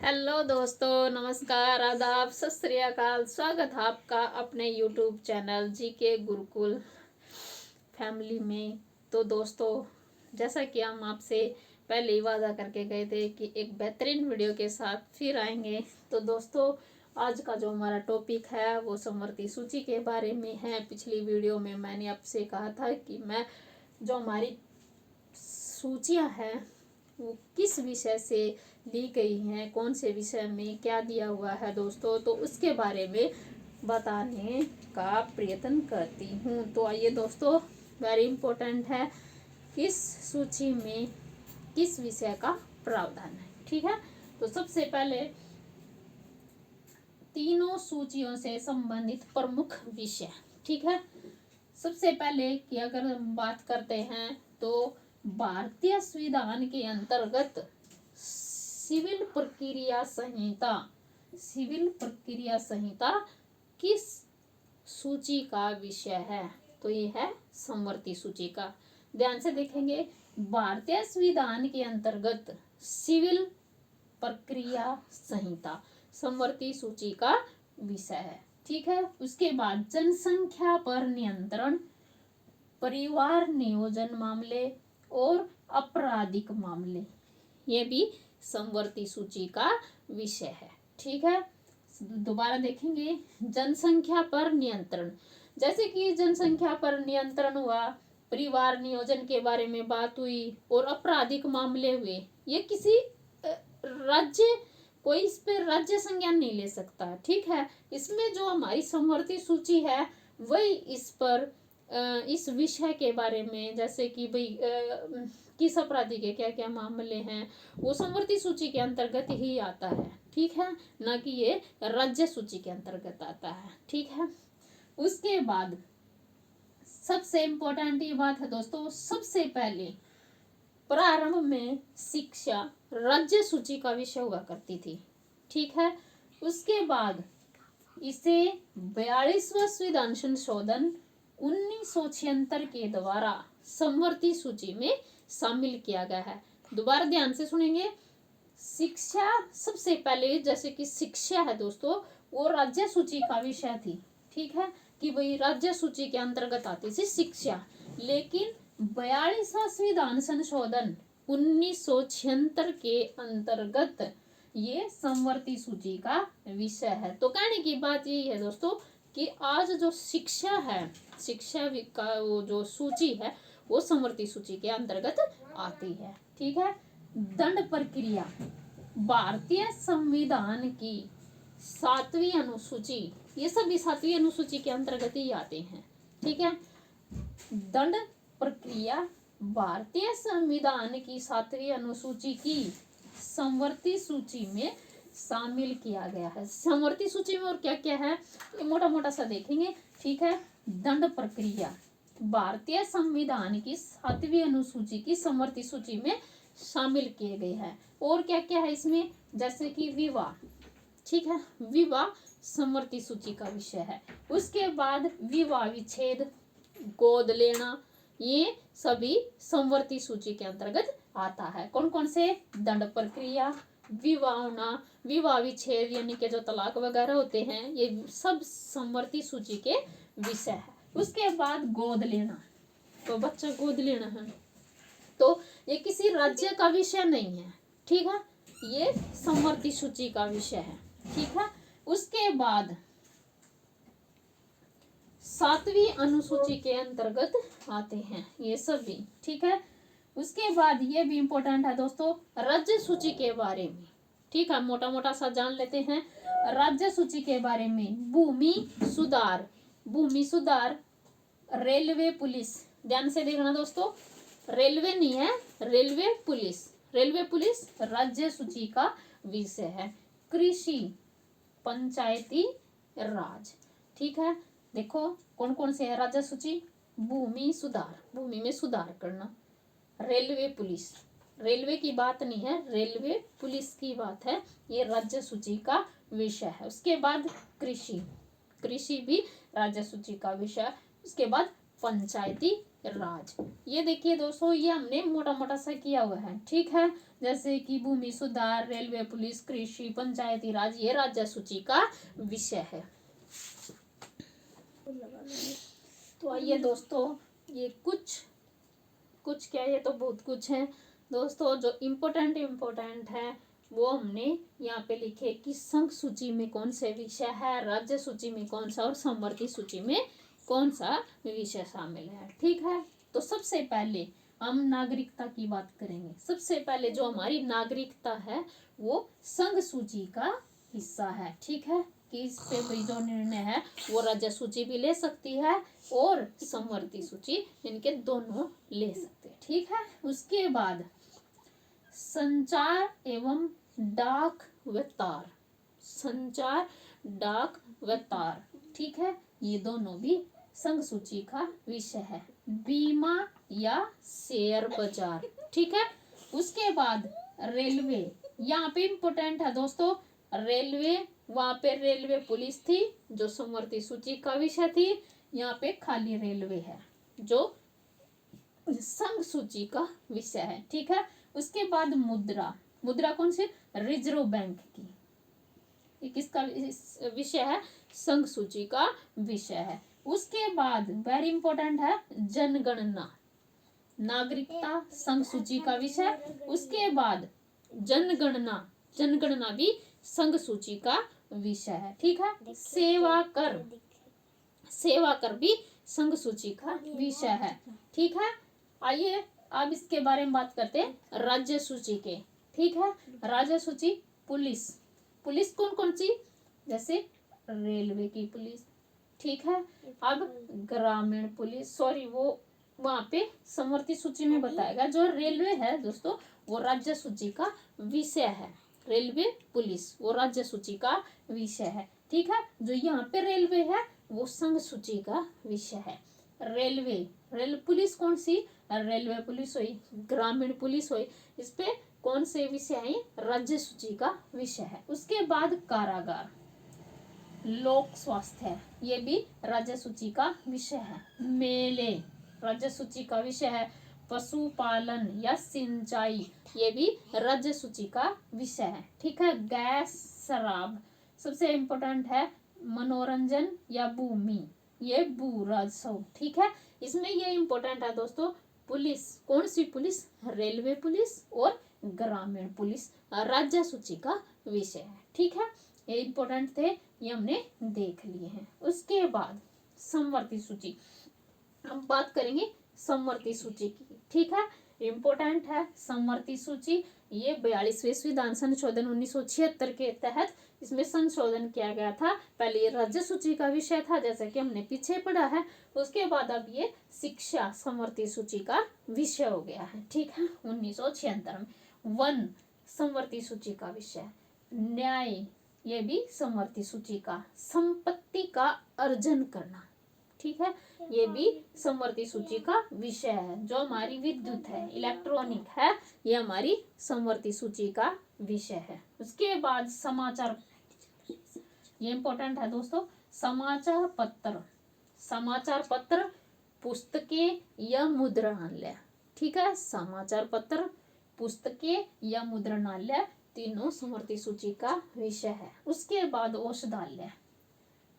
Hello दोस्तों, नमस्कार, आदाब, सत श्री अकाल। स्वागत है आपका अपने YouTube channel GK Gurukul family में। तो दोस्तों, जैसा कि हम आपसे पहले ही वादा करके गए थे कि एक बेहतरीन वीडियो के साथ फिर आएंगे। तो दोस्तों, आज का जो हमारा टॉपिक है वो समवर्ती सूची के बारे में है। पिछली वीडियो में मैंने आपसे कहा था कि मैं जो हमारी सूचियां हैं वो किस विषय से ली गई हैं, कौन से विषय में क्या दिया हुआ है दोस्तों, तो उसके बारे में बताने का प्रयत्न करती हूँ। तो आइए दोस्तों, वेरी इम्पोर्टेंट है किस सूची में किस विषय का प्रावधान है। ठीक है, तो सबसे पहले तीनों सूचियों से संबंधित प्रमुख विषय। ठीक है, सबसे पहले कि अगर हम बात करते हैं तो भारतीय संविधान के अंतर्गत सिविल प्रक्रिया संहिता किस सूची का विषय है? तो ये है समवर्ती सूची का। ध्यान से देखेंगे, भारतीय संविधान के अंतर्गत सिविल प्रक्रिया संहिता समवर्ती सूची का विषय है। ठीक है, उसके बाद जनसंख्या पर नियंत्रण, परिवार नियोजन मामले और आपराधिक मामले, ये भी समवर्ती सूची का विषय है। ठीक है, दोबारा देखेंगे, जनसंख्या पर नियंत्रण, जैसे कि जनसंख्या पर नियंत्रण हुआ, परिवार नियोजन के बारे में बात हुई और आपराधिक मामले हुए। ये किसी राज्य, कोई इस पे राज्य संज्ञान नहीं ले सकता। ठीक है, इसमें जो हमारी समवर्ती सूची है वही इस पर इस विषय के बारे में, जैसे कि भाई किस अपराधी के क्या क्या मामले हैं, वो समवर्ती सूची के अंतर्गत ही आता है। ठीक है, ना कि ये राज्य सूची के अंतर्गत आता है। ठीक है, उसके बाद सबसे इम्पोर्टेंट ये बात है दोस्तों, सबसे पहले प्रारंभ में शिक्षा राज्य सूची का विषय हुआ करती थी। ठीक है, उसके बाद इसे 42वां संविधान संशोधन 1976 के द्वारा समवर्ती सूची में शामिल किया गया है। दोबारा ध्यान से सुनेंगे, शिक्षा सबसे पहले, जैसे कि शिक्षा है दोस्तों, वो राज्य सूची का विषय थी। ठीक है, कि वही राज्य सूची के अंतर्गत आती थी शिक्षा, लेकिन 42वां संविधान संशोधन 1976 के अंतर्गत ये समवर्ती सूची का विषय है। तो कहने की बात यही है दोस्तों कि आज जो शिक्षा है, शिक्षा का वो जो सूची है वो समवर्ती सूची के अंतर्गत आती है। ठीक है, दंड प्रक्रिया भारतीय संविधान की 7वीं अनुसूची, ये सभी 7वीं अनुसूची के अंतर्गत ही आते हैं। ठीक है, दंड प्रक्रिया भारतीय संविधान की 7वीं अनुसूची की समवर्ती सूची में शामिल किया गया है। समवर्ती सूची में और क्या क्या है ये मोटा मोटा सा देखेंगे। ठीक है, दंड प्रक्रिया भारतीय संविधान की 7वीं अनुसूची की समवर्ती सूची में शामिल किए गए हैं। और क्या क्या है इसमें, जैसे कि विवाह। ठीक है, विवाह समवर्ती सूची का विषय है। उसके बाद विवाह विच्छेद, गोद लेना, ये सभी समवर्ती सूची के अंतर्गत आता है। कौन कौन से? दंड प्रक्रिया, विवाह होना, विवाह विच्छेद यानी कि जो तलाक वगैरह होते हैं, ये सब समवर्ती सूची के विषय है। उसके बाद गोद लेना, तो बच्चा गोद लेना है, तो ये किसी राज्य का विषय नहीं है। ठीक है, ये समवर्ती सूची का विषय है। ठीक है, उसके बाद 7वीं अनुसूची के अंतर्गत आते हैं ये सभी। ठीक है, उसके बाद ये भी इम्पोर्टेंट है दोस्तों, राज्य सूची के बारे में। ठीक है, मोटा मोटा सा जान लेते हैं राज्य सूची के बारे में। भूमि सुधार, रेलवे पुलिस, ध्यान से देखना दोस्तों, रेलवे नहीं है, रेलवे पुलिस राज्य सूची का विषय है। कृषि, पंचायती राज। ठीक है, देखो कौन कौन से है राज्य सूची, भूमि में सुधार करना, रेलवे पुलिस, रेलवे की बात नहीं है, रेलवे पुलिस की बात है, ये राज्य सूची का विषय है। उसके बाद कृषि भी राज्य सूची का विषय। उसके बाद पंचायती राज। ये देखिए दोस्तों, ये हमने मोटा मोटा सा किया हुआ है, ठीक है। जैसे कि भूमि सुधार, रेलवे, पुलिस, कृषि, पंचायती राज, ये राज्य सूची का विषय है। तो आइए दोस्तों, ये कुछ क्या, ये तो बहुत कुछ है दोस्तों। जो इम्पोर्टेंट है वो हमने यहाँ पे लिखे कि संघ सूची में कौन से विषय है, राज्य सूची में कौन सा और समवर्ती सूची में कौन सा विषय शामिल है, ठीक है। तो सबसे पहले हम नागरिकता की बात करेंगे। सबसे पहले जो हमारी नागरिकता है वो संघ सूची का हिस्सा है, ठीक है। कि इस पे भी जो निर्णय है वो राज्य सूची भी ले सकती है और समवर्ती सूची, इनके दोनों ले सकते हैं, ठीक है। उसके बाद संचार एवं डाक व तार, संचार, डाक व तार, ठीक है। ये दोनों भी संघ सूची का विषय है। बीमा या शेयर बाजार, ठीक है। उसके बाद रेलवे, यहाँ पे इम्पोर्टेंट है दोस्तों, रेलवे, वहां पे रेलवे पुलिस थी जो समवर्ती सूची का विषय थी, यहाँ पे खाली रेलवे है जो संघ सूची का विषय है, ठीक है। उसके बाद मुद्रा, मुद्रा कौन सी, रिजर्व बैंक की, ये किसका विषय है, संघ सूची का विषय है। उसके बाद वेरी इंपॉर्टेंट है जनगणना, नागरिकता संघ सूची का विषय। उसके बाद जनगणना, जनगणना भी संघ सूची का विषय है, ठीक है। सेवा कर, सेवा कर भी संघ सूची का विषय है, ठीक है। आइए अब इसके बारे में बात करते हैं राज्य सूची के, ठीक है। राज्य सूची, पुलिस, पुलिस कौन कौन सी, जैसे रेलवे की पुलिस, ठीक है। अब ग्रामीण पुलिस, सॉरी वो वहां पे समवर्ती सूची में बताएगा। जो रेलवे है दोस्तों वो राज्य सूची का विषय है, रेलवे पुलिस वो राज्य सूची का विषय है, ठीक है। जो यहाँ पे रेलवे है वो संघ सूची का विषय है। रेलवे, रेल पुलिस कौन सी, रेलवे पुलिस हुई, ग्रामीण पुलिस हुई, इस पे कौन से विषय है, राज्य सूची का विषय है। उसके बाद कारागार, लोक स्वास्थ्य, ये भी राज्य सूची का विषय है। मेले राज्य सूची का विषय है। पशुपालन या सिंचाई, ये भी राज्य सूची का विषय है, ठीक है। गैस, शराब, सबसे इम्पोर्टेंट है मनोरंजन या भूमि, ये भू राजस्व, ठीक है। इसमें ये इम्पोर्टेंट है दोस्तों, पुलिस कौन सी पुलिस, रेलवे पुलिस और ग्रामीण पुलिस राज्य सूची का विषय है, ठीक है। ये इम्पोर्टेंट थे, ये हमने देख लिए हैं। उसके बाद समवर्ती सूची, हम बात करेंगे समवर्ती सूची की, ठीक है। इम्पोर्टेंट है समवर्ती सूची, ये 42वें संविधान संशोधन 1976 के तहत इसमें संशोधन किया गया था। पहले ये राज्य सूची का विषय था जैसा कि हमने पीछे पढ़ा है। उसके बाद अब ये शिक्षा समवर्ती सूची का विषय हो गया है, ठीक है। 1976 में वन समवर्ती सूची का विषय, न्याय ये भी समवर्ती सूची का, संपत्ति का अर्जन करना, ठीक है, ये भी समवर्ती सूची का विषय है। जो हमारी विद्युत है, इलेक्ट्रॉनिक है, ये हमारी समवर्ती सूची का विषय है। उसके बाद समाचार, ये इंपॉर्टेंट है दोस्तों, समाचार पत्र, समाचार पत्र, पुस्तकें या मुद्रणालय, ठीक है। समाचार पत्र, पुस्तकें या मुद्रणालय तीनों समवर्ती सूची का विषय है। उसके बाद औषधालय,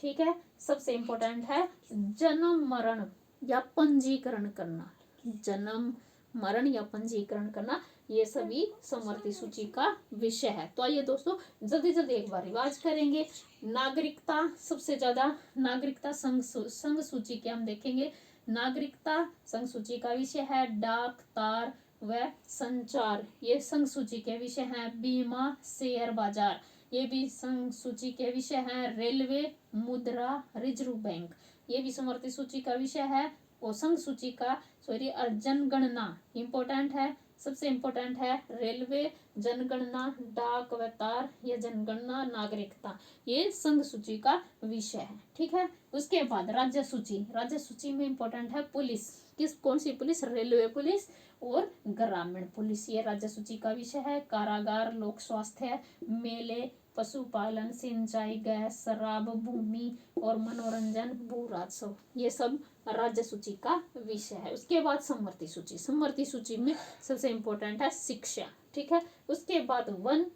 ठीक है। सबसे इम्पोर्टेंट है जन्म मरण या पंजीकरण करना, जन्म मरण या पंजीकरण करना, ये सभी समवर्ती सूची का विषय है। तो आइए दोस्तों जल्दी जल्दी एक बार रिवाज करेंगे। नागरिकता, सबसे ज्यादा नागरिकता संघ सूची के हम देखेंगे। नागरिकता संघ सूची का विषय है। डाक, तार व संचार ये संघ सूची के विषय हैं। बीमा, शेयर बाजार ये भी संघ सूची के विषय हैं। रेलवे, मुद्रा, रिजर्व बैंक ये भी समवर्ती सूची का विषय है। और संघ सूची का जनगणना इम्पोर्टेंट है, सबसे इम्पोर्टेंट है रेलवे, जनगणना, डाक व तार, ये जनगणना, नागरिकता ये संघ सूची का विषय है, ठीक है। उसके बाद राज्य सूची, राज्य सूची में इम्पोर्टेंट है पुलिस, किस कौन सी पुलिस, रेलवे पुलिस और ग्रामीण पुलिस ये राज्य सूची का विषय है। कारागार, लोक स्वास्थ्य, मेले, पशुपालन, सिंचाई, गैस, शराब, भूमि और मनोरंजन, भू राजस्व, ये सब राज्य सूची का विषय है। उसके बाद समवर्ती सूची, समवर्ती सूची में सबसे इंपॉर्टेंट है शिक्षा, ठीक है। उसके बाद वन,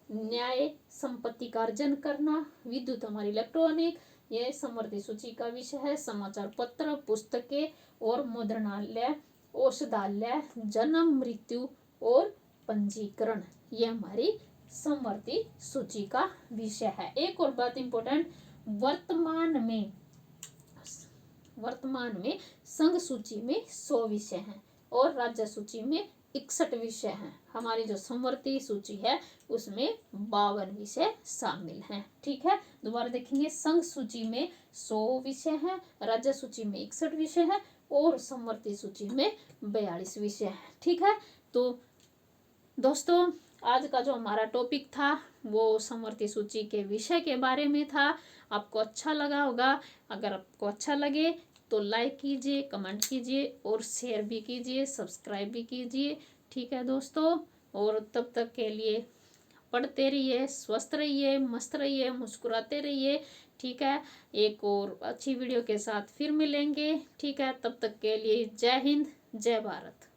न्याय, संपत्ति का अर्जन करना, विद्युत हमारी इलेक्ट्रॉनिक, ये समवर्ती सूची का विषय है। समाचार पत्र, पुस्तकें और मुद्रणालय, औषधालय, जन्म, मृत्यु और पंजीकरण, ये हमारी समवर्ती सूची का विषय है। एक और बात इंपॉर्टेंट, वर्तमान में संघ सूची में 100 विषय हैं और राज्य सूची में 61 विषय हैं। हमारी जो समवर्ती सूची है उसमें 52 विषय शामिल हैं, ठीक है। दोबारा देखेंगे, संघ सूची में 100 विषय हैं, राज्य सूची में 61 विषय हैं और समवर्ती सूची में 42 विषय हैं, ठीक है। तो दोस्तों, आज का जो हमारा टॉपिक था वो समवर्ती सूची के विषय के बारे में था। आपको अच्छा लगा होगा। अगर आपको अच्छा लगे तो लाइक कीजिए, कमेंट कीजिए और शेयर भी कीजिए, सब्सक्राइब भी कीजिए, ठीक है दोस्तों। और तब तक के लिए पढ़ते रहिए, स्वस्थ रहिए, मस्त रहिए, मुस्कुराते रहिए, ठीक है। एक और अच्छी वीडियो के साथ फिर मिलेंगे, ठीक है। तब तक के लिए जय हिंद, जय भारत।